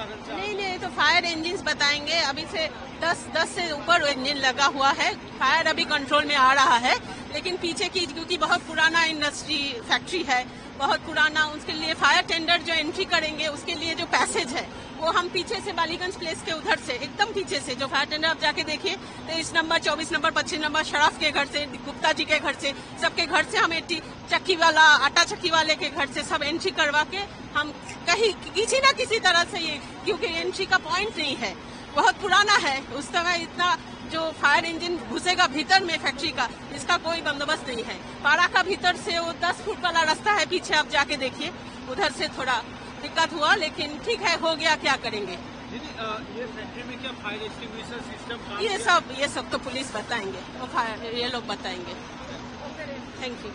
कारण से? नहीं, तो फायर इंजिन बताएंगे। अभी से 10 से ऊपर इंजन लगा हुआ है। फायर अभी कंट्रोल में आ रहा है, लेकिन पीछे की क्योंकि बहुत पुराना इंडस्ट्री फैक्ट्री है, बहुत पुराना, उसके लिए फायर टेंडर जो एंट्री करेंगे उसके लिए जो पैसेज है वो हम पीछे से बालीगंज प्लेस के उधर से एकदम पीछे से जो फायर टेंडर आप जाके देखिए 23 नंबर 24 नंबर 25 नंबर शराफ के घर से, गुप्ता जी के घर से, सबके घर से हम चक्की वाला आटा चक्की वाले के घर से सब एंट्री करवा के हम कहीं किसी न किसी तरह से ये, क्योंकि एंट्री का पॉइंट नहीं है, बहुत पुराना है, उस तरह इतना जो फायर इंजन घुसेगा भीतर में फैक्ट्री का, इसका कोई बंदोबस्त नहीं है। पारा का भीतर से वो 10 फुट वाला रास्ता है, पीछे आप जाके देखिए, उधर से थोड़ा दिक्कत हुआ, लेकिन ठीक है, हो गया, क्या करेंगे। ये फैक्ट्री में क्या फायर एक्सटिंग्विशर सिस्टम? ये सब तो पुलिस बताएंगे, वो फायर ये लोग बताएंगे। Thank you.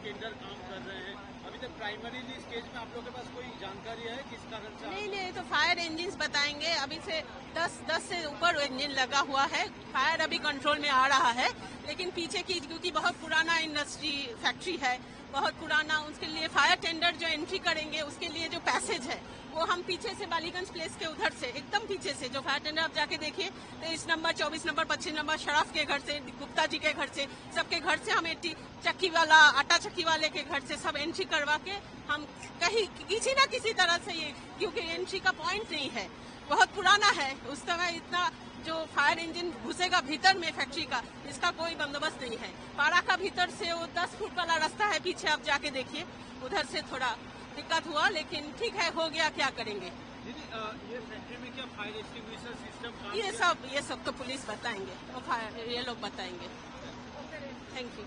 टेंडर काम कर रहे हैं। अभी तक प्राइमरी स्टेज में आप लोगों के पास कोई जानकारी है किस कारण से? नहीं, तो फायर इंजिन बताएंगे। अभी से 10 से ऊपर इंजन लगा हुआ है। फायर अभी कंट्रोल में आ रहा है, लेकिन पीछे की क्योंकि बहुत पुराना इंडस्ट्री फैक्ट्री है, बहुत पुराना, उसके लिए फायर टेंडर जो एंट्री करेंगे उसके लिए जो पैसेज है वो हम पीछे से बालीगंज प्लेस के उधर से एकदम पीछे से जो फायर टेंडर आप जाके देखिए 23 नंबर 24 नंबर 25 नंबर शराफ के घर से, गुप्ता जी के घर से, सबके घर से हम चक्की वाला आटा चक्की वाले के घर से सब एंट्री करवा के हम कहीं किसी न किसी तरह से ये, क्योंकि एंट्री का पॉइंट नहीं है, बहुत पुराना है, उस समय इतना जो फायर इंजन घुसेगा भीतर में फैक्ट्री का, इसका कोई बंदोबस्त नहीं है। पारा का भीतर से वो 10 फुट वाला रास्ता है, पीछे आप जाके देखिए, उधर से थोड़ा दिक्कत हुआ, लेकिन ठीक है, हो गया, क्या करेंगे। दीदी ये फैक्ट्री में क्या फायर एक्सटिंग्विशर सिस्टम ये सब तो पुलिस बताएंगे, वो ये लोग बताएंगे। Thank you.